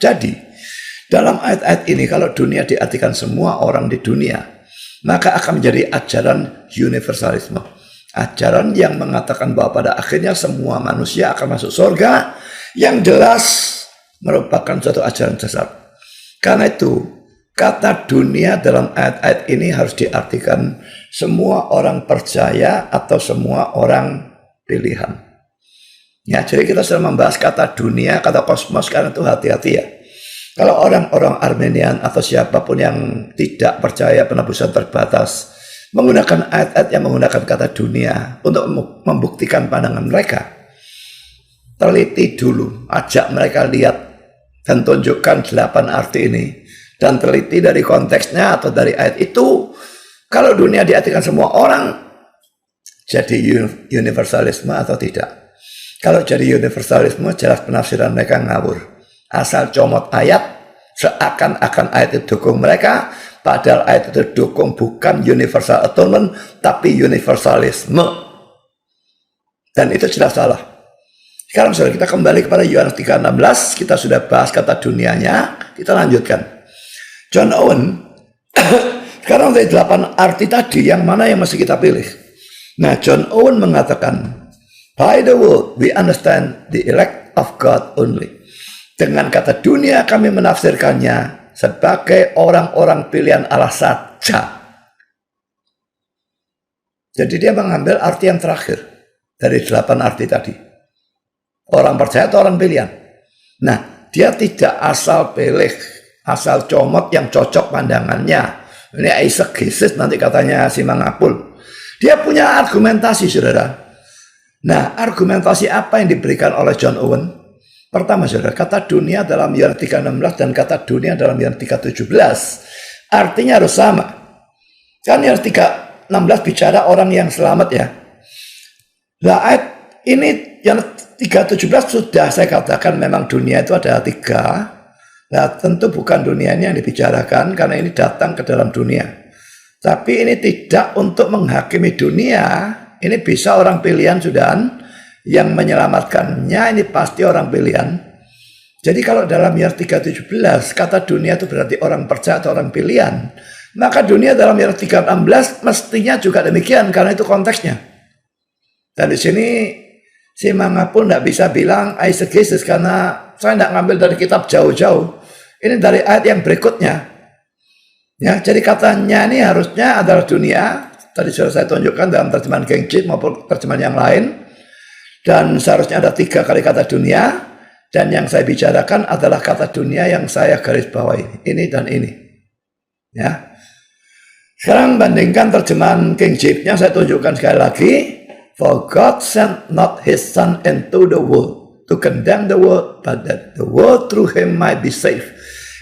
Jadi, dalam ayat-ayat ini kalau dunia diartikan semua orang di dunia, maka akan menjadi ajaran universalisme. Ajaran yang mengatakan bahwa pada akhirnya semua manusia akan masuk surga, yang jelas merupakan suatu ajaran sesat. Karena itu, kata dunia dalam ayat-ayat ini harus diartikan semua orang percaya atau semua orang pilihan. Ya, jadi kita sudah membahas kata dunia, kata kosmos, karena itu hati-hati ya. Kalau orang-orang Armenian atau siapapun yang tidak percaya penebusan terbatas menggunakan ayat-ayat yang menggunakan kata dunia untuk membuktikan pandangan mereka, teliti dulu, ajak mereka lihat dan tunjukkan 8 arti ini, dan teliti dari konteksnya atau dari ayat itu. Kalau dunia diartikan semua orang, jadi universalisme atau tidak? Kalau jadi universalisme, jelas penafsiran mereka ngawur. Asal comot ayat, seakan-akan ayat itu dukung mereka, padahal ayat itu dukung bukan universal atonement, tapi universalisme. Dan itu jelas salah. Sekarang saudara, kita kembali kepada Yohanes 3:16, kita sudah bahas kata dunianya, kita lanjutkan. John Owen, sekarang dari 8 arti tadi, yang mana yang mesti kita pilih? Nah, John Owen mengatakan, by the word we understand the elect of God only. Dengan kata dunia kami menafsirkannya sebagai orang-orang pilihan Allah saja. Jadi dia mengambil arti yang terakhir dari 8 arti tadi. Orang percaya atau orang pilihan. Nah, dia tidak asal pilih, asal comot yang cocok pandangannya. Ini eisegesis nanti katanya si Mangapul. Dia punya argumentasi, saudara. Nah, argumentasi apa yang diberikan oleh John Owen? Pertama, saudara, kata dunia dalam Yohanes 3:16 dan kata dunia dalam Yohanes 3:17 artinya harus sama. Kan Yohanes 3:16 bicara orang yang selamat ya. Nah, ayat ini Yohanes 3:17 sudah saya katakan memang dunia itu ada 3. Nah, tentu bukan dunia ini yang dibicarakan karena ini datang ke dalam dunia. Tapi ini tidak untuk menghakimi dunia. Ini bisa orang pilihan sudah yang menyelamatkannya, ini pasti orang pilihan. Jadi kalau dalam Yohanes 3:17 kata dunia itu berarti orang percaya atau orang pilihan, maka dunia dalam Yohanes 3:16 mestinya juga demikian karena itu konteksnya. Dan di sini si Mangapul tidak bisa bilang eisegesis karena saya tidak ngambil dari kitab jauh-jauh. Ini dari ayat yang berikutnya. Ya, jadi katanya ini harusnya adalah dunia. Tadi sudah saya tunjukkan dalam terjemahan King James maupun terjemahan yang lain. Dan seharusnya ada 3 kali kata dunia. Dan yang saya bicarakan adalah kata dunia yang saya garis bawahi. Ini dan ini. Ya. Sekarang bandingkan terjemahan King James-nya saya tunjukkan sekali lagi. For God sent not his son into the world to condemn the world, but that the world through him might be saved.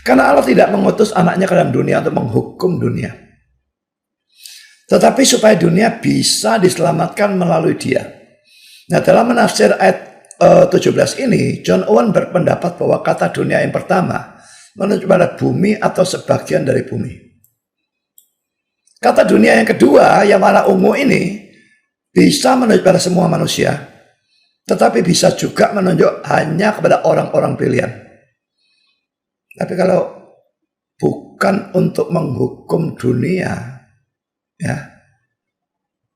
Karena Allah tidak mengutus anaknya ke dalam dunia untuk menghukum dunia, tetapi supaya dunia bisa diselamatkan melalui dia. Nah, dalam menafsir ayat 17 ini, John Owen berpendapat bahwa kata dunia yang pertama menunjuk pada bumi atau sebagian dari bumi. Kata dunia yang kedua, yang warna ungu ini, bisa menunjuk pada semua manusia, tetapi bisa juga menunjuk hanya kepada orang-orang pilihan. Tapi kalau bukan untuk menghukum dunia, ya,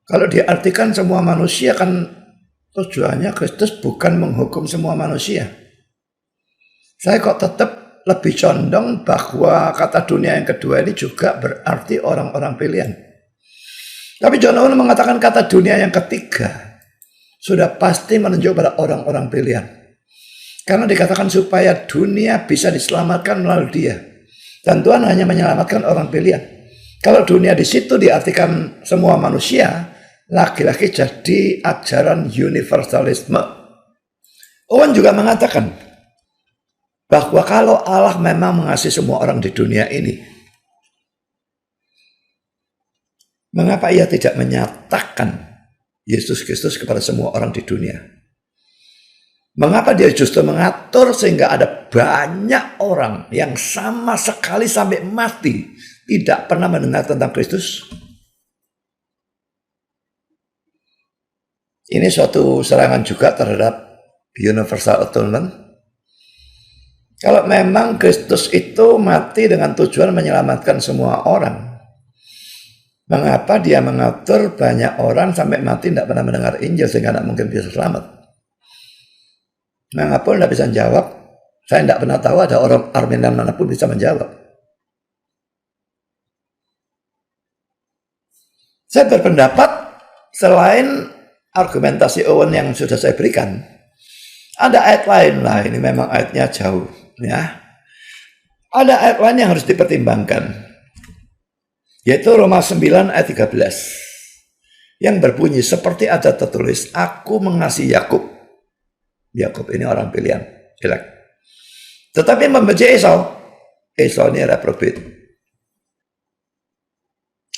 kalau diartikan semua manusia kan tujuannya Kristus bukan menghukum semua manusia. Saya kok tetap lebih condong bahwa kata dunia yang kedua ini juga berarti orang-orang pilihan. Tapi John Owen mengatakan kata dunia yang ketiga sudah pasti menunjuk pada orang-orang pilihan. Karena dikatakan supaya dunia bisa diselamatkan melalui dia. Dan Tuhan hanya menyelamatkan orang pilihan. Kalau dunia di situ diartikan semua manusia, lagi-lagi jadi ajaran universalisme. Owen juga mengatakan bahwa kalau Allah memang mengasihi semua orang di dunia ini, mengapa ia tidak menyatakan Yesus Kristus kepada semua orang di dunia? Mengapa dia justru mengatur sehingga ada banyak orang yang sama sekali sampai mati tidak pernah mendengar tentang Kristus? Ini suatu serangan juga terhadap universal atonement. Kalau memang Kristus itu mati dengan tujuan menyelamatkan semua orang, mengapa dia mengatur banyak orang sampai mati tidak pernah mendengar Injil sehingga tidak mungkin bisa selamat? Mengapa tidak bisa jawab? Saya tidak pernah tahu ada orang Armenian manapun bisa menjawab. Saya berpendapat selain argumentasi Owen yang sudah saya berikan, ada ayat lain lah, ini memang ayatnya jauh. Ya, ada ayat lain yang harus dipertimbangkan, yaitu Roma 9 ayat 13 yang berbunyi seperti ada tertulis, aku mengasihi Yakub. Yakub ini orang pilihan, jelek, tetapi membenci Esau. Esau ini reprobate.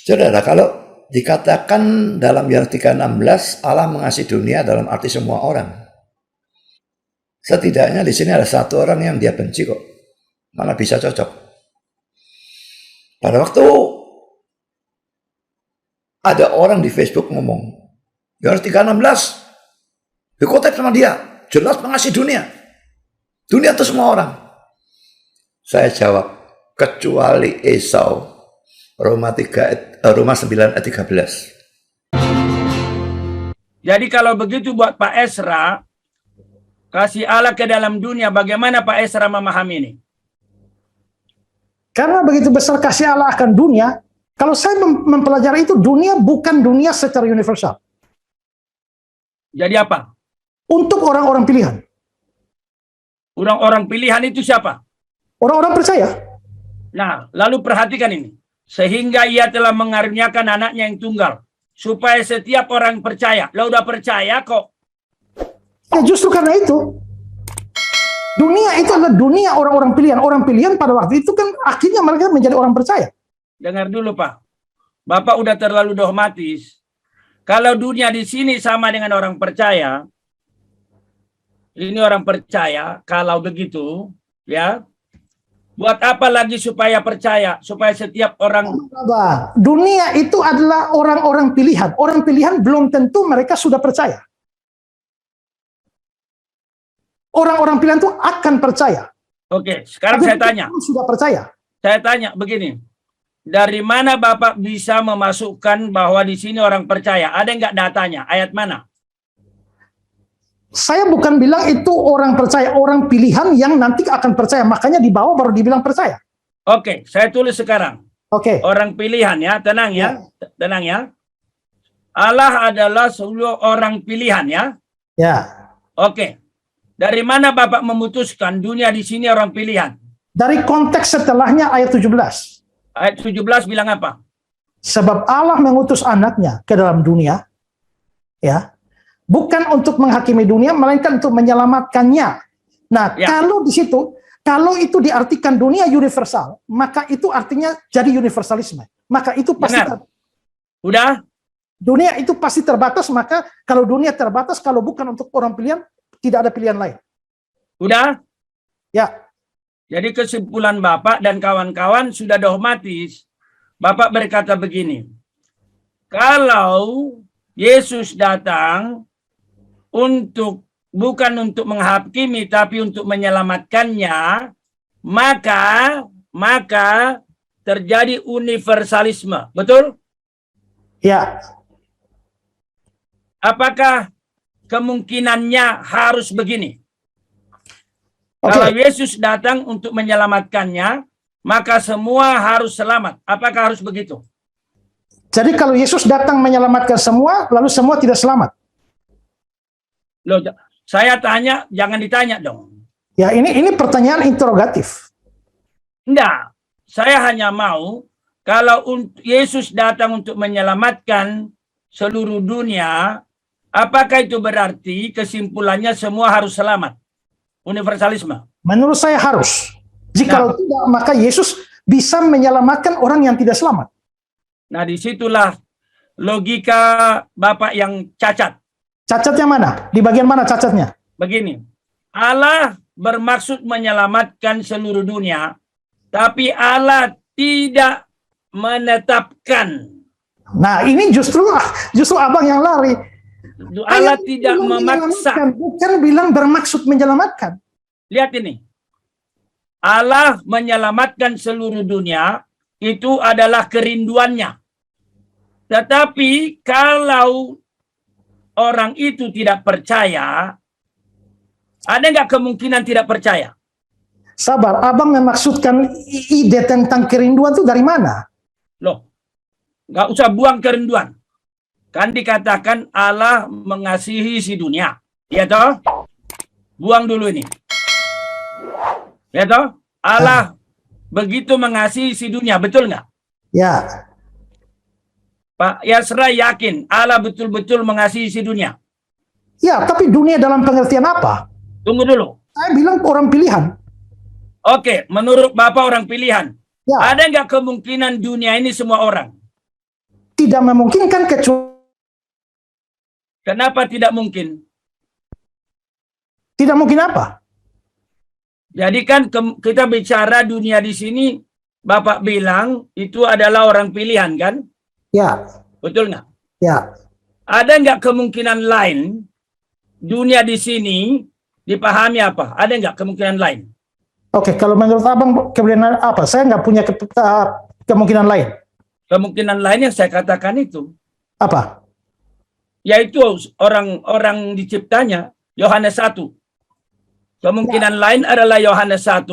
Saudara, kalau dikatakan dalam Yohanes 3:16 Allah mengasihi dunia dalam arti semua orang, setidaknya di sini ada satu orang yang dia benci kok, malah bisa cocok. Pada waktu ada orang di Facebook ngomong, Yohanes 3:16, dikutip sama dia, jelas mengasihi dunia. Dunia itu semua orang. Saya jawab, kecuali Esau. Roma 9 ayat 13. Jadi kalau begitu buat Pak Esra, kasih Allah ke dalam dunia, bagaimana Pak Esra memahami ini? Karena begitu besar kasih Allah akan dunia, kalau saya mempelajari itu, dunia bukan dunia secara universal. Jadi apa? Untuk orang-orang pilihan. Orang-orang pilihan itu siapa? Orang-orang percaya. Nah, lalu perhatikan ini. Sehingga ia telah mengaruniakan anaknya yang tunggal, supaya setiap orang percaya. Lah udah percaya kok. Ya justru karena itu, dunia itu adalah dunia orang-orang pilihan. Orang pilihan pada waktu itu kan akhirnya mereka menjadi orang percaya. Dengar dulu Pak. Bapak udah terlalu dogmatis. Kalau dunia di sini sama dengan orang percaya, ini orang percaya, kalau begitu, ya, buat apa lagi supaya percaya? Supaya setiap orang... Dunia itu adalah orang-orang pilihan. Orang pilihan belum tentu mereka sudah percaya. Orang-orang pilihan itu akan percaya. Oke, sekarang saya tanya. Sudah percaya. Saya tanya begini. Dari mana Bapak bisa memasukkan bahwa di sini orang percaya? Ada nggak datanya? Ayat mana? Saya bukan bilang itu orang percaya, orang pilihan yang nanti akan percaya. Makanya di bawah baru dibilang percaya. Oke, saya tulis sekarang. Oke. Orang pilihan ya, tenang ya. Tenang ya. Allah adalah seluruh orang pilihan ya. Ya. Oke. Dari mana Bapak memutuskan dunia di sini orang pilihan? Dari konteks setelahnya ayat 17. Ayat 17 bilang apa? Sebab Allah mengutus anaknya ke dalam dunia, ya, bukan untuk menghakimi dunia, melainkan untuk menyelamatkannya. Nah, ya. Kalau di situ, kalau itu diartikan dunia universal, maka itu artinya jadi universalisme. Maka itu pasti udah. Dunia itu pasti terbatas, maka kalau dunia terbatas, kalau bukan untuk orang pilihan, tidak ada pilihan lain. Udah? Ya. Jadi kesimpulan Bapak dan kawan-kawan sudah dogmatis. Bapak berkata begini, kalau Yesus datang bukan untuk menghakimi, tapi untuk menyelamatkannya, maka terjadi universalisme. Betul? Ya. Apakah kemungkinannya harus begini? Okay. Kalau Yesus datang untuk menyelamatkannya, maka semua harus selamat. Apakah harus begitu? Jadi kalau Yesus datang menyelamatkan semua, lalu semua tidak selamat? Loh, saya tanya, jangan ditanya dong. Ya, ini pertanyaan interrogatif. Enggak, saya hanya mau kalau Yesus datang untuk menyelamatkan seluruh dunia, apakah itu berarti kesimpulannya semua harus selamat? Universalisme. Menurut saya harus. Jika tidak, maka Yesus bisa menyelamatkan orang yang tidak selamat. Nah, disitulah logika Bapak yang cacat. Cacatnya mana? Di bagian mana cacatnya? Begini, Allah bermaksud menyelamatkan seluruh dunia, tapi Allah tidak menetapkan. Nah, ini justru abang yang lari. Allah tidak memaksa. Bukan bilang bermaksud menyelamatkan. Lihat ini. Allah menyelamatkan seluruh dunia, itu adalah kerinduannya. Tetapi kalau orang itu tidak percaya, ada nggak kemungkinan tidak percaya? Sabar, abang memaksudkan ide tentang kerinduan itu dari mana? Loh, nggak usah buang kerinduan. Kan dikatakan Allah mengasihi si dunia. Ya toh? Buang dulu ini. Ya toh? Allah begitu mengasihi si dunia, betul nggak? Ya, Pak Yasra yakin Allah betul-betul mengasihi si dunia. ya, tapi dunia dalam pengertian apa? Tunggu dulu. Saya bilang orang pilihan. Oke, menurut Bapak orang pilihan. Ya, Ada nggak kemungkinan dunia ini semua orang? tidak memungkinkan kecuali Kenapa tidak mungkin? tidak mungkin apa? Jadi kan kita bicara dunia di sini, Bapak bilang itu adalah orang pilihan kan? Ya, Betul nggak? ya. Ada nggak kemungkinan lain dunia di sini dipahami apa? Ada nggak kemungkinan lain? Oke, kalau menurut abang kemungkinan apa? Saya nggak punya kemungkinan lain. Kemungkinan lain yang saya katakan itu, Apa? yaitu orang-orang diciptanya, Yohanes 1. Kemungkinan lain adalah Yohanes 1.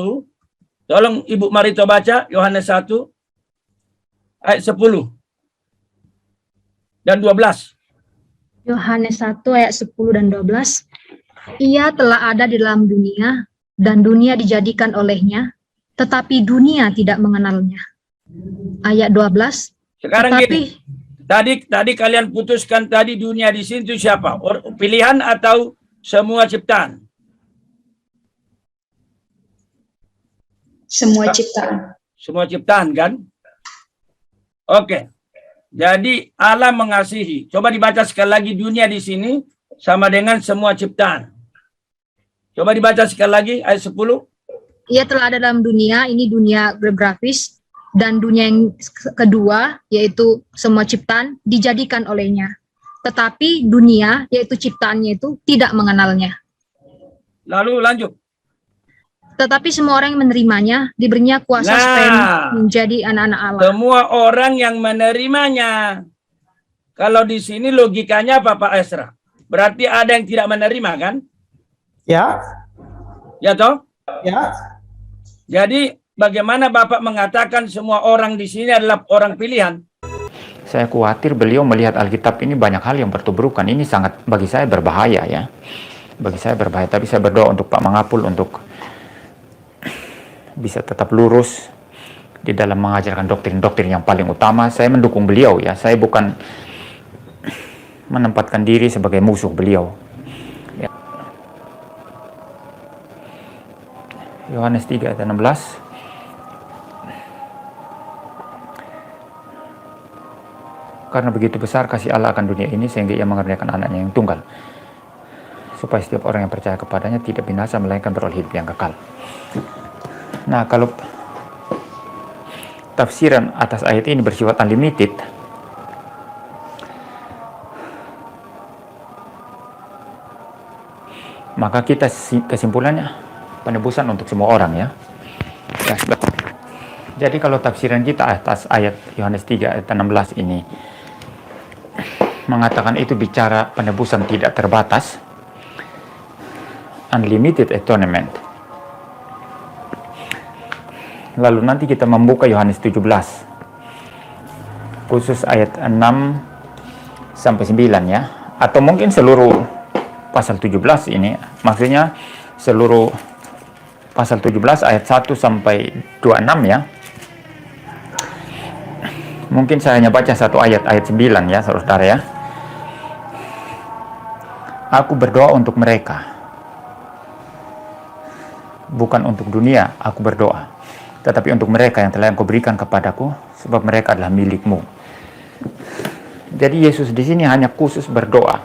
Tolong Ibu Marito baca Yohanes 1 ayat 10 dan 12. Yohanes 1 ayat 10 dan 12. Ia telah ada di dalam dunia, dan dunia dijadikan olehnya, tetapi dunia tidak mengenalnya. Ayat 12. Sekarang Tetapi gini, tadi kalian putuskan tadi dunia di sini itu siapa? Pilihan atau semua ciptaan? semua ciptaan. Semua ciptaan kan? Oke. Jadi Allah mengasihi. Coba dibaca sekali lagi, dunia di sini sama dengan semua ciptaan. Coba dibaca sekali lagi ayat 10. Ia telah ada dalam dunia, ini dunia geografis, dan dunia yang kedua, yaitu semua ciptaan, dijadikan olehnya. Tetapi dunia, yaitu ciptaannya itu, tidak mengenalnya. Lalu lanjut. Tetapi semua orang yang menerimanya, diberinya kuasa supaya menjadi anak-anak Allah. Semua orang yang menerimanya. Kalau di sini logikanya apa Pak Esra? Berarti ada yang tidak menerima kan? Ya, Ya toh? ya. Jadi bagaimana Bapak mengatakan semua orang di sini adalah orang pilihan? Saya khawatir beliau melihat Alkitab ini banyak hal yang bertuburukan. Ini sangat bagi saya berbahaya ya. Bagi saya berbahaya. Tapi saya berdoa untuk Pak Mangapul untuk bisa tetap lurus di dalam mengajarkan doktrin-doktrin yang paling utama. Saya mendukung beliau ya. Saya bukan menempatkan diri sebagai musuh beliau. Ya. Yohanes 3 ayat 16. Karena begitu besar kasih Allah akan dunia ini sehingga ia mengaruniakan anaknya yang tunggal, supaya setiap orang yang percaya kepadanya tidak binasa melainkan beroleh hidup yang kekal. Nah, kalau tafsiran atas ayat ini bersifat unlimited, maka kita kesimpulannya penebusan untuk semua orang ya. Jadi kalau tafsiran kita atas ayat Yohanes 3 ayat 16 ini mengatakan itu bicara penebusan tidak terbatas, unlimited atonement. Lalu nanti kita membuka Yohanes 17 khusus ayat 6 sampai 9 ya, atau mungkin seluruh pasal 17 ini, maksudnya seluruh pasal 17 ayat 1 sampai 26 ya. Mungkin saya hanya baca satu ayat 9 ya saudara ya. Aku berdoa untuk mereka, bukan untuk dunia aku berdoa, tetapi untuk mereka yang telah Engkau berikan kepadaku, sebab mereka adalah milikmu. Jadi Yesus di sini hanya khusus berdoa,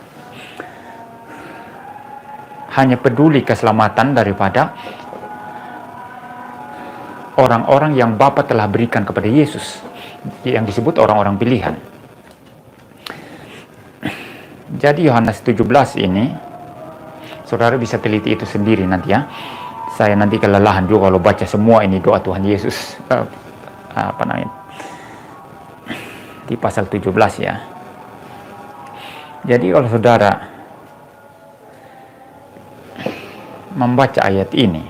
hanya peduli keselamatan daripada orang-orang yang Bapa telah berikan kepada Yesus, yang disebut orang-orang pilihan. Jadi Yohanes 17 ini, saudara bisa teliti itu sendiri nanti ya. Saya nanti kelelahan juga kalau baca semua ini doa Tuhan Yesus. Apa namanya? Di pasal 17 ya. Jadi kalau saudara membaca ayat ini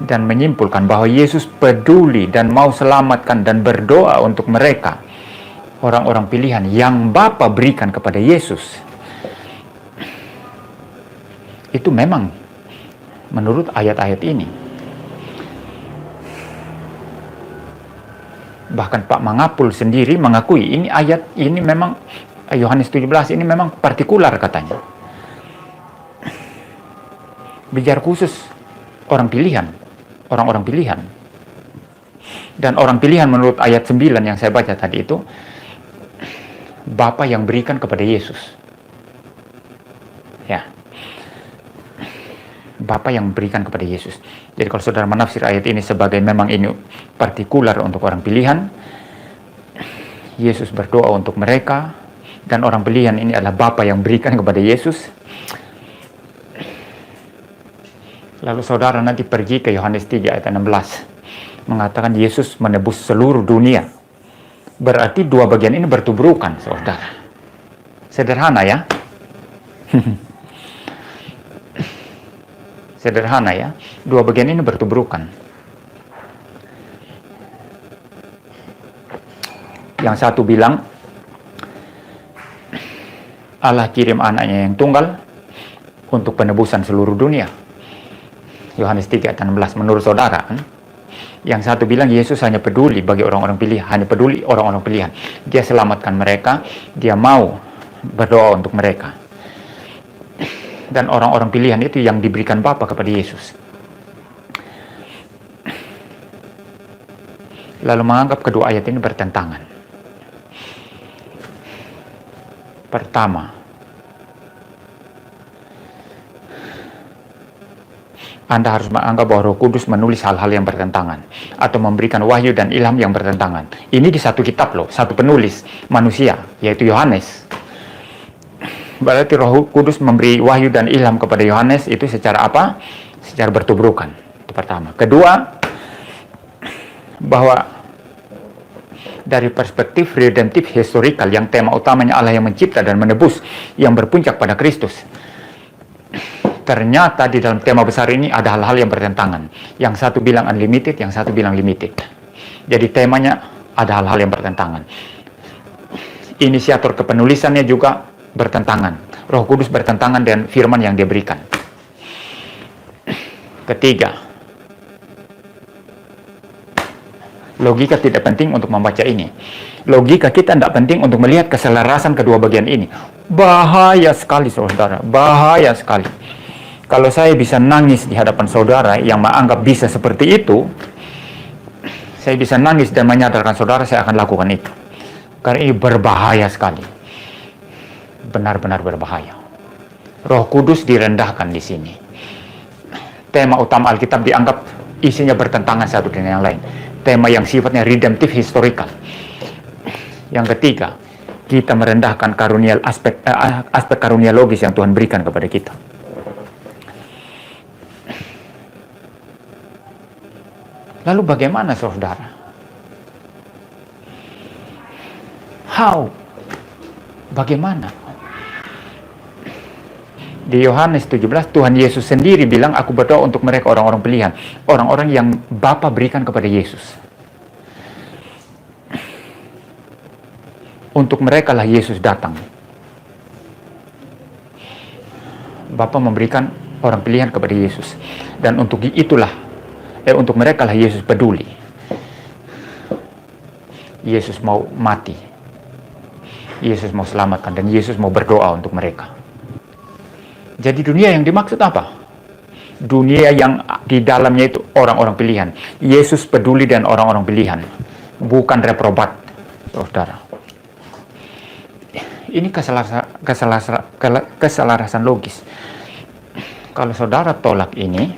dan menyimpulkan bahwa Yesus peduli dan mau selamatkan dan berdoa untuk mereka, orang-orang pilihan yang Bapa berikan kepada Yesus, itu memang menurut ayat-ayat ini. Bahkan Pak Mangapul sendiri mengakui ini ayat ini memang Yohanes 17 ini memang partikular katanya. Bicara khusus orang pilihan, orang-orang pilihan. Dan orang pilihan menurut ayat 9 yang saya baca tadi itu Bapa yang berikan kepada Yesus. Ya. Bapa yang berikan kepada Yesus. Jadi kalau saudara menafsir ayat ini sebagai memang ini partikular untuk orang pilihan, Yesus berdoa untuk mereka, dan orang pilihan ini adalah Bapa yang berikan kepada Yesus. Lalu saudara nanti pergi ke Yohanes 3 ayat 16, mengatakan Yesus menebus seluruh dunia. Berarti dua bagian ini bertubrukan, saudara. Sederhana ya. Sederhana ya, dua bagian ini bertubrukan. Yang satu bilang Allah kirim anaknya yang tunggal untuk penebusan seluruh dunia. Yohanes 3 ayat 16 menurut saudara. Yang satu bilang Yesus hanya peduli bagi orang-orang pilihan, hanya peduli orang-orang pilihan. Dia selamatkan mereka, dia mau berdoa untuk mereka. Dan orang-orang pilihan itu yang diberikan Bapa kepada Yesus. Lalu menganggap kedua ayat ini bertentangan. Pertama, Anda harus menganggap bahwa Roh Kudus menulis hal-hal yang bertentangan atau memberikan wahyu dan ilham yang bertentangan. Ini di satu kitab loh, satu penulis manusia, yaitu Yohanes. Berarti Roh Kudus memberi wahyu dan ilham kepada Yohanes itu secara apa? Secara bertubrukan. Itu pertama. Kedua, bahwa dari perspektif redemptif historikal yang tema utamanya Allah yang mencipta dan menebus yang berpuncak pada Kristus, ternyata di dalam tema besar ini ada hal-hal yang bertentangan. Yang satu bilang unlimited, yang satu bilang limited. Jadi temanya ada hal-hal yang bertentangan. Inisiator kepenulisannya juga bertentangan. Roh Kudus bertentangan dengan firman yang dia berikan. Ketiga, logika tidak penting untuk membaca ini. Logika kita tidak penting untuk melihat keselarasan kedua bagian ini. Bahaya sekali saudara, bahaya sekali. Kalau saya bisa nangis di hadapan saudara yang menganggap bisa seperti itu, saya bisa nangis dan menyadarkan saudara, saya akan lakukan itu. Karena ini berbahaya sekali. Benar-benar berbahaya. Roh Kudus direndahkan di sini. Tema utama Alkitab dianggap isinya bertentangan satu dengan yang lain. Tema yang sifatnya redemptif historikal. Yang ketiga, kita merendahkan karunia aspek karunia logis yang Tuhan berikan kepada kita. Lalu bagaimana saudara? How? Bagaimana? Di Yohanes 17, Tuhan Yesus sendiri bilang, aku berdoa untuk mereka orang-orang pilihan. Orang-orang yang Bapa berikan kepada Yesus. Untuk mereka lah Yesus datang. Bapa memberikan orang pilihan kepada Yesus. Dan untuk mereka lah Yesus peduli. Yesus mau mati. Yesus mau selamatkan. Dan Yesus mau berdoa untuk mereka. Jadi dunia yang dimaksud apa? Dunia yang di dalamnya itu orang-orang pilihan. Yesus peduli dengan orang-orang pilihan. Bukan reprobat, saudara. Ini keselarasan logis. Kalau saudara tolak ini,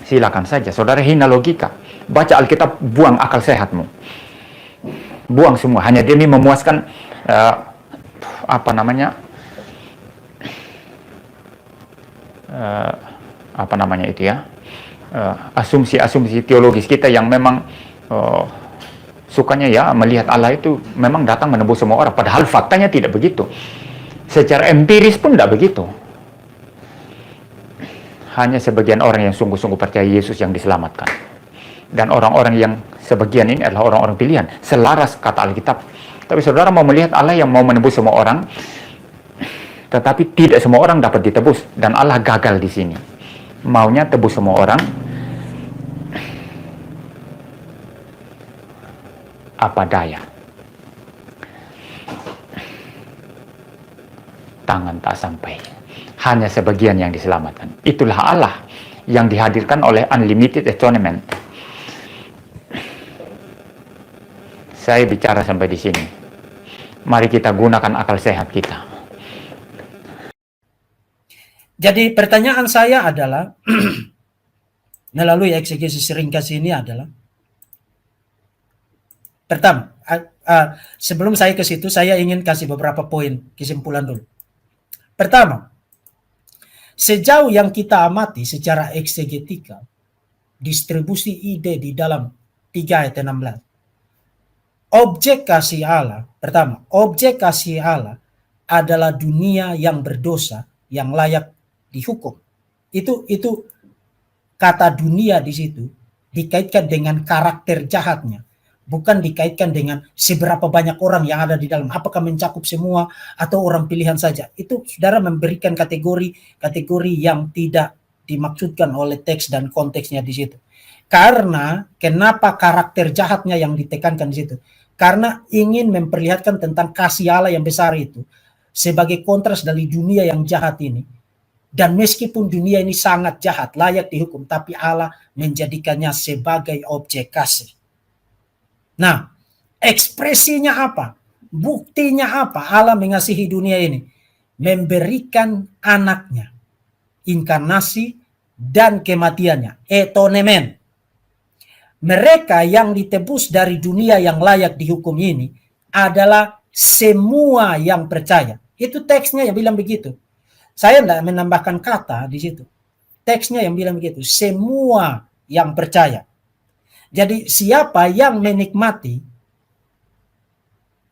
silakan saja. Saudara hina logika. Baca Alkitab, buang akal sehatmu. Buang semua. Hanya demi memuaskan apa namanya itu ya, asumsi-asumsi teologis kita yang memang sukanya ya melihat Allah itu memang datang menebus semua orang, padahal faktanya tidak begitu. Secara empiris pun tidak begitu. Hanya sebagian orang yang sungguh-sungguh percaya Yesus yang diselamatkan. Dan orang-orang yang sebagian ini adalah orang-orang pilihan, selaras kata Alkitab. Tapi saudara mau melihat Allah yang mau menebus semua orang, tetapi tidak semua orang dapat ditebus, dan Allah gagal di sini. Maunya tebus semua orang. Apa daya? Tangan tak sampai. Hanya sebagian yang diselamatkan. Itulah Allah yang dihadirkan oleh unlimited atonement. Saya bicara sampai di sini. Mari kita gunakan akal sehat kita. Jadi pertanyaan saya adalah, melalui eksegesis ringkas ini adalah, pertama, sebelum saya ke situ, saya ingin kasih beberapa poin kesimpulan dulu. Pertama, sejauh yang kita amati secara eksegetika, distribusi ide di dalam 3 ayat 16, objek kasih Allah, pertama, objek kasih Allah adalah dunia yang berdosa, yang layak dihukum. Itu kata dunia di situ dikaitkan dengan karakter jahatnya, bukan dikaitkan dengan seberapa banyak orang yang ada di dalam, apakah mencakup semua atau orang pilihan saja. Itu saudara memberikan kategori yang tidak dimaksudkan oleh teks dan konteksnya di situ. Karena kenapa karakter jahatnya yang ditekankan di situ? Karena ingin memperlihatkan tentang kasih Allah yang besar itu sebagai kontras dari dunia yang jahat ini. Dan meskipun dunia ini sangat jahat, layak dihukum, tapi Allah menjadikannya sebagai objek kasih. Nah, ekspresinya apa? Buktinya apa Allah mengasihi dunia ini? Memberikan anaknya, inkarnasi dan kematiannya, atonement. Mereka yang ditebus dari dunia yang layak dihukum ini adalah semua yang percaya. Itu teksnya yang bilang begitu. Saya tidak menambahkan kata di situ. Teksnya yang bilang begitu. Semua yang percaya. Jadi siapa yang menikmati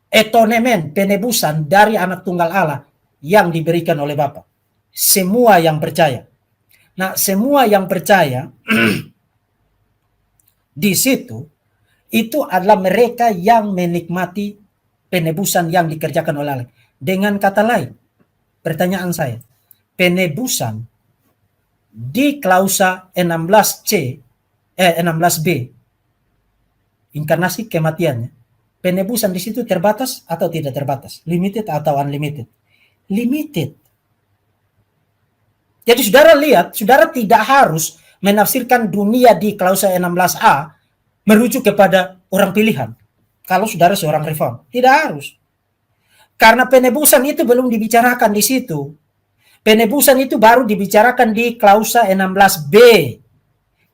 atonement, penebusan dari anak tunggal Allah yang diberikan oleh Bapa? Semua yang percaya. Nah, semua yang percaya di situ itu adalah mereka yang menikmati penebusan yang dikerjakan oleh Allah. Dengan kata lain, pertanyaan saya, penebusan di klausa 16B, inkarnasi kematiannya, penebusan di situ terbatas atau tidak terbatas? Limited atau unlimited? Limited. Jadi saudara lihat, saudara tidak harus menafsirkan dunia di klausa 16A merujuk kepada orang pilihan. Kalau saudara seorang reform, tidak harus. Karena penebusan itu belum dibicarakan di situ. Penebusan itu baru dibicarakan di klausa 16B.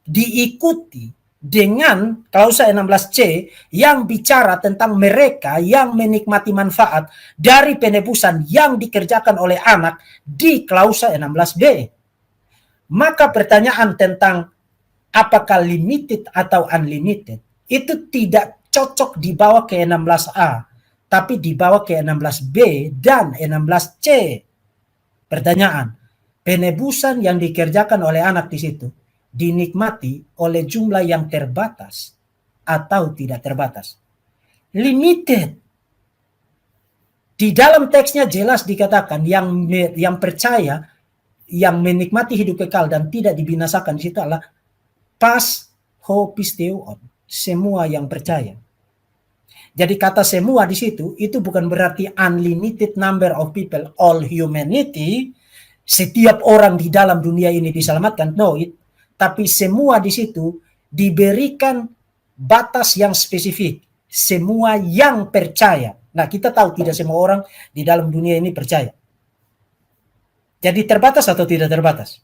Diikuti dengan klausa 16C yang bicara tentang mereka yang menikmati manfaat dari penebusan yang dikerjakan oleh anak di klausa 16B. Maka pertanyaan tentang apakah limited atau unlimited itu tidak cocok dibawa ke 16A, tapi dibawa ke 16B dan 16C. Pertanyaan, penebusan yang dikerjakan oleh anak di situ dinikmati oleh jumlah yang terbatas atau tidak terbatas? Limited. Di dalam teksnya jelas dikatakan yang percaya, yang menikmati hidup kekal dan tidak dibinasakan di situ adalah pas hopisteuon, semua yang percaya. Jadi kata semua di situ itu bukan berarti unlimited number of people, all humanity, setiap orang di dalam dunia ini diselamatkan, no, tapi semua di situ diberikan batas yang spesifik, semua yang percaya. Nah, kita tahu tidak semua orang di dalam dunia ini percaya. Jadi terbatas atau tidak terbatas?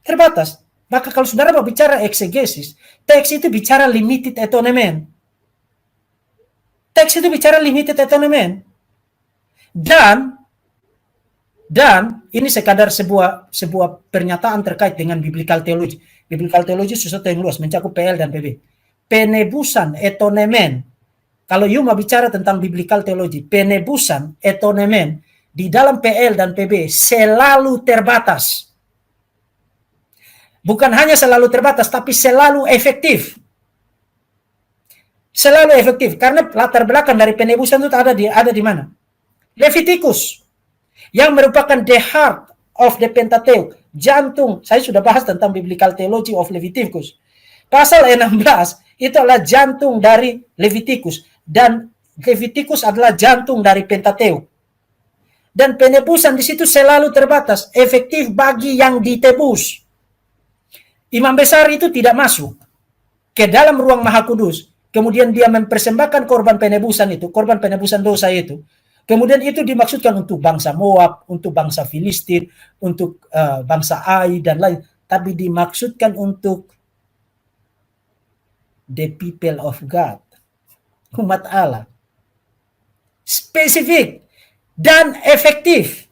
Terbatas. Maka kalau saudara mau bicara eksegesis, teks itu bicara limited atonement. Teks itu bicara limited atonement. Dan Dan ini sekadar sebuah pernyataan terkait dengan biblical theology. Biblical theology sesuatu yang luas, mencakup PL dan PB. Penebusan, atonement. Kalau you mau bicara tentang biblical theology, penebusan, atonement di dalam PL dan PB selalu terbatas. Bukan hanya selalu terbatas, tapi selalu efektif. Selalu efektif. Karena latar belakang dari penebusan itu ada di mana? Leviticus. Yang merupakan the heart of the Pentateuch. Jantung. Saya sudah bahas tentang biblical theology of Leviticus. Pasal 16 itu adalah jantung dari Leviticus. Dan Leviticus adalah jantung dari Pentateuch. Dan penebusan di situ selalu terbatas. Efektif bagi yang ditebus. Imam besar itu tidak masuk ke dalam ruang Maha Kudus. Kemudian dia mempersembahkan korban penebusan itu, korban penebusan dosa itu. Kemudian itu dimaksudkan untuk bangsa Moab, untuk bangsa Filistin, untuk bangsa Ai dan lain. Tapi dimaksudkan untuk the people of God, umat Allah. Spesifik dan efektif.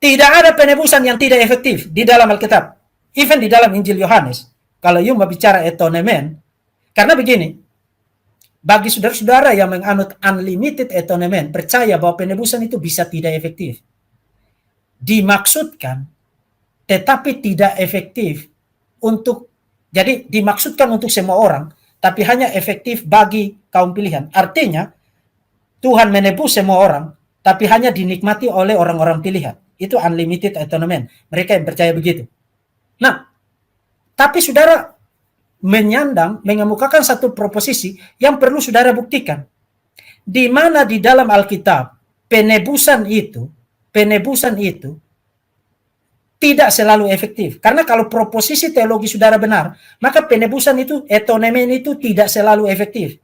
Tidak ada penebusan yang tidak efektif di dalam Alkitab. Even di dalam Injil Yohanes, kalau you mau bicara atonement, karena begini, bagi saudara-saudara yang menganut unlimited atonement, percaya bahwa penebusan itu bisa tidak efektif. Dimaksudkan, tetapi tidak efektif untuk, jadi dimaksudkan untuk semua orang, tapi hanya efektif bagi kaum pilihan. Artinya, Tuhan menebus semua orang, tapi hanya dinikmati oleh orang-orang pilihan. Itu unlimited atonement. Mereka yang percaya begitu. Nah, tapi saudara mengemukakan satu proposisi yang perlu saudara buktikan. Di mana di dalam Alkitab penebusan itu tidak selalu efektif. Karena kalau proposisi teologi saudara benar, maka penebusan itu, atonement itu tidak selalu efektif.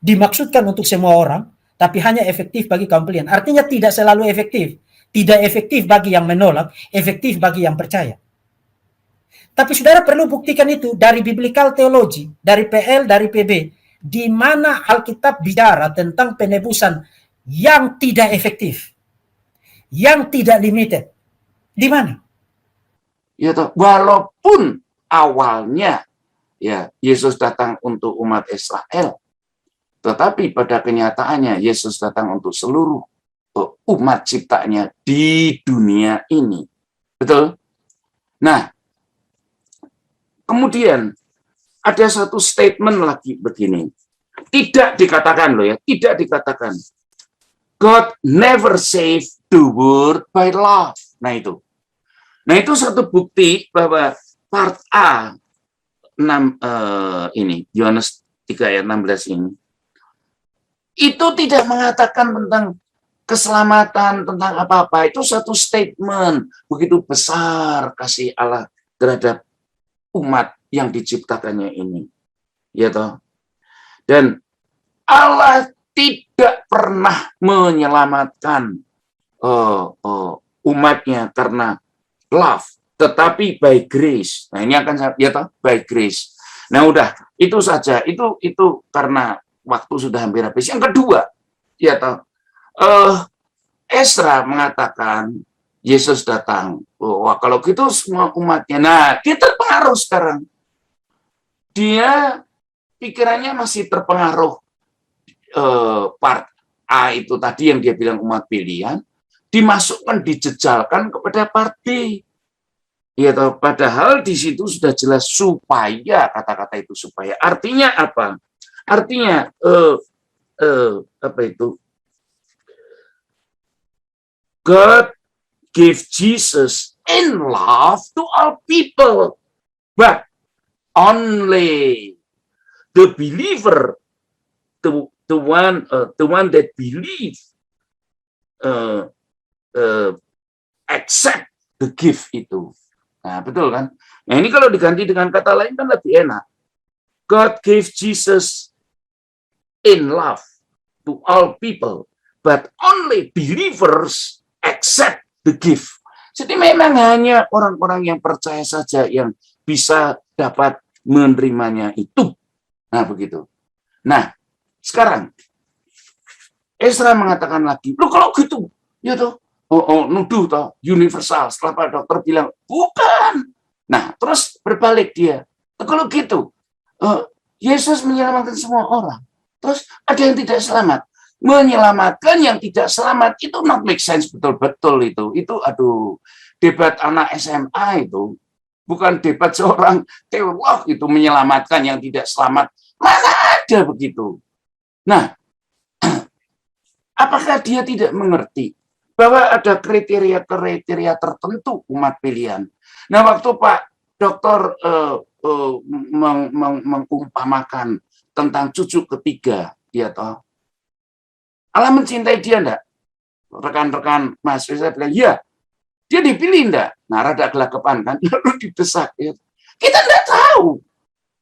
Dimaksudkan untuk semua orang, tapi hanya efektif bagi kaum pilihan. Artinya tidak selalu efektif. Tidak efektif bagi yang menolak, efektif bagi yang percaya. Tapi saudara perlu buktikan itu dari biblical theology, dari PL, dari PB. Di mana Alkitab bicara tentang penebusan yang tidak efektif. Yang tidak limited. Di mana? Ya toh, walaupun awalnya ya Yesus datang untuk umat Israel, tetapi pada kenyataannya Yesus datang untuk seluruh umat ciptanya di dunia ini. Betul? Nah, kemudian ada satu statement lagi begini. Tidak dikatakan loh ya, tidak dikatakan. God never save the world by love. Nah itu satu bukti bahwa part A 6 ini Yohanes 3 ayat 16 ini itu tidak mengatakan tentang keselamatan, tentang apa-apa. Itu satu statement begitu besar kasih Allah terhadap umat yang diciptakannya ini, ya toh. Dan Allah tidak pernah menyelamatkan umatnya karena love, tetapi by grace. Nah ini akan ya toh, by grace. Nah udah itu saja. Itu karena waktu sudah hampir habis. Yang kedua, ya toh, Ezra mengatakan Yesus datang. Wah, kalau gitu semua umatnya. Nah, dia terpengaruh sekarang. Dia pikirannya masih terpengaruh part A itu tadi yang dia bilang umat pilihan, dimasukkan, dijejalkan kepada part B. Ya, padahal di situ sudah jelas supaya, kata-kata itu supaya. Artinya apa? Artinya apa itu? God gave Jesus in love to all people, but only the believer, the one that believe, accept the gift itu. Nah, betul kan? Nah, ini kalau diganti dengan kata lain kan lebih enak. God gave Jesus in love to all people, but only believers accept the gift. Jadi memang hanya orang-orang yang percaya saja yang bisa dapat menerimanya itu. Nah, begitu. Nah, sekarang Ezra mengatakan lagi, loh kalau gitu, ya toh, nuduh toh universal. Setelah Pak dokter bilang bukan. Nah, terus berbalik dia. Kalau gitu, Yesus menyelamatkan semua orang. Terus ada yang tidak selamat. Menyelamatkan yang tidak selamat itu not make sense betul-betul itu. Itu aduh, debat anak SMA itu. Bukan debat seorang teolog itu menyelamatkan yang tidak selamat. Mana ada begitu. Nah, apakah dia tidak mengerti bahwa ada kriteria-kriteria tertentu umat pilihan? Nah, waktu Pak Dokter mengumpamakan tentang cucu ketiga, dia toh Allah mencintai dia enggak? Rekan-rekan mahasiswa bilang, ya, dia dipilih enggak? Nah, rada gelagapan kan, lalu didesak. Ya. Kita enggak tahu.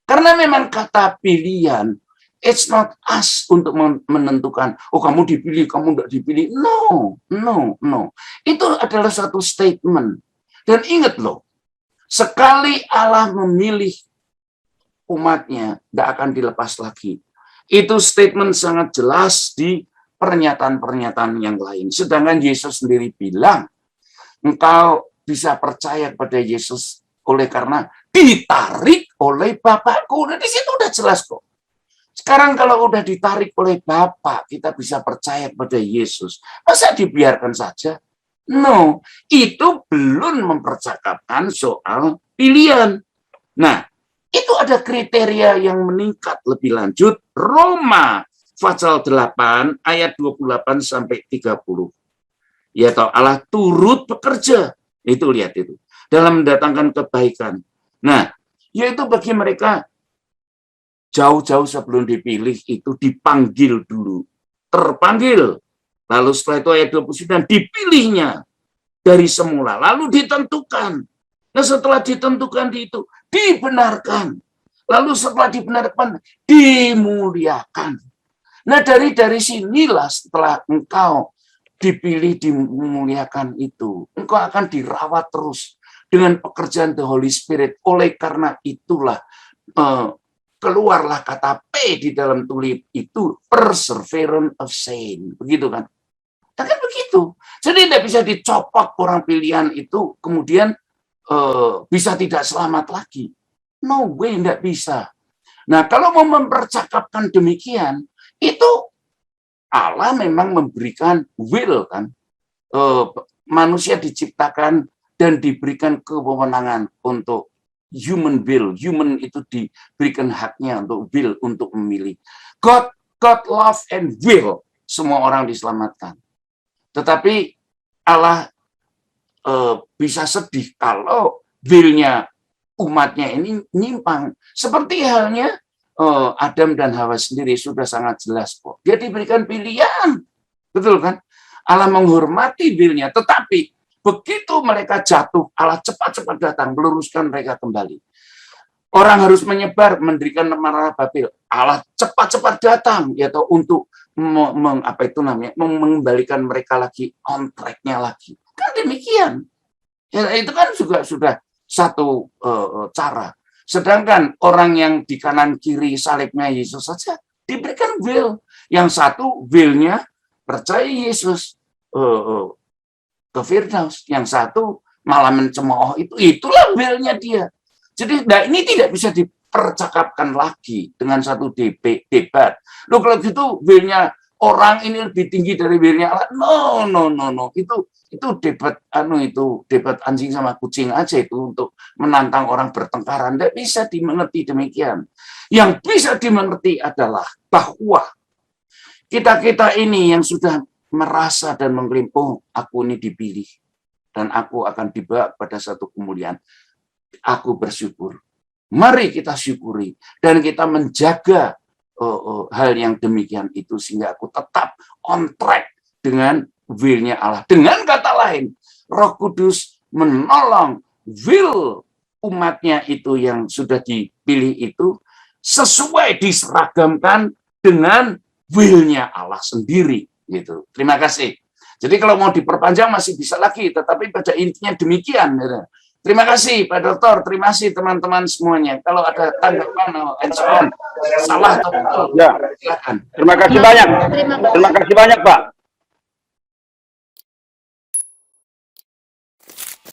Karena memang kata pilihan, it's not us untuk menentukan, oh kamu dipilih, kamu enggak dipilih. No. Itu adalah satu statement. Dan ingat loh, sekali Allah memilih umatnya, enggak akan dilepas lagi. Itu statement sangat jelas di pernyataan-pernyataan yang lain. Sedangkan Yesus sendiri bilang, engkau bisa percaya kepada Yesus oleh karena ditarik oleh Bapakku. Nah, di situ udah jelas kok. Sekarang kalau udah ditarik oleh Bapa, kita bisa percaya kepada Yesus. Masa dibiarkan saja? No, itu belum mempercakapkan soal pilihan. Nah, itu ada kriteria yang meningkat lebih lanjut. Roma pasal 8 ayat 28 sampai 30. Ya toh, Allah turut bekerja. Itu lihat itu. Dalam mendatangkan kebaikan. Nah, yaitu bagi mereka jauh-jauh sebelum dipilih itu dipanggil dulu. Terpanggil. Lalu setelah itu ayat 29 dipilihnya dari semula. Lalu ditentukan. Nah, setelah ditentukan itu dibenarkan. Lalu setelah dibenarkan dimuliakan. Nah, dari sinilah setelah engkau dipilih, dimuliakan itu, engkau akan dirawat terus dengan pekerjaan the Holy Spirit. Oleh karena itulah keluarlah kata P di dalam tulip itu, perseverance of saint. Begitu kan? Kan begitu. Jadi tidak bisa dicopot orang pilihan itu, kemudian bisa tidak selamat lagi. No way, tidak bisa. Nah, kalau mau mempercakapkan demikian, itu Allah memang memberikan will kan, manusia diciptakan dan diberikan kewenangan untuk human will, human itu diberikan haknya untuk will, untuk memilih. God love and will semua orang diselamatkan. Tetapi Allah bisa sedih kalau willnya umatnya ini nyimpang. Seperti halnya Adam dan Hawa sendiri sudah sangat jelas kok. Dia diberikan pilihan. Betul kan? Allah menghormati willnya. Tetapi begitu mereka jatuh, Allah cepat-cepat datang, meluruskan mereka kembali. Orang harus menyebar, mendirikan menara Babel. Allah cepat-cepat datang, yaitu untuk mengembalikan mereka lagi on track-nya lagi. Kan demikian. Ya, itu kan juga sudah satu cara. Sedangkan orang yang di kanan kiri salibnya Yesus saja diberikan will. Yang satu willnya percaya Yesus ke Firdaus. Yang satu malah mencemooh itu. Itulah willnya dia. Jadi nah, ini tidak bisa dipercakapkan lagi dengan satu debat. Loh kalau gitu willnya orang ini lebih tinggi dari willnya Allah. No. Itu debat debat anjing sama kucing aja itu untuk menantang orang bertengkaran. Tidak bisa dimengerti demikian. Yang bisa dimengerti adalah bahwa kita ini yang sudah merasa dan mengklaim, oh aku ini dipilih dan aku akan dibawa pada satu kemuliaan. Aku bersyukur. Mari kita syukuri dan kita menjaga hal yang demikian itu sehingga aku tetap on track dengan will-nya Allah. Dengan kata lain, Roh Kudus menolong will umatnya itu yang sudah dipilih itu sesuai diseragamkan dengan will-nya Allah sendiri. Gitu. Terima kasih. Jadi kalau mau diperpanjang masih bisa lagi, tetapi pada intinya demikian. Gitu. Terima kasih Pak Dokter, terima kasih teman-teman semuanya. Kalau ada tanggapan and so on, salah atau betul, ya. silakan. Terima kasih banyak. Terima kasih banyak Pak.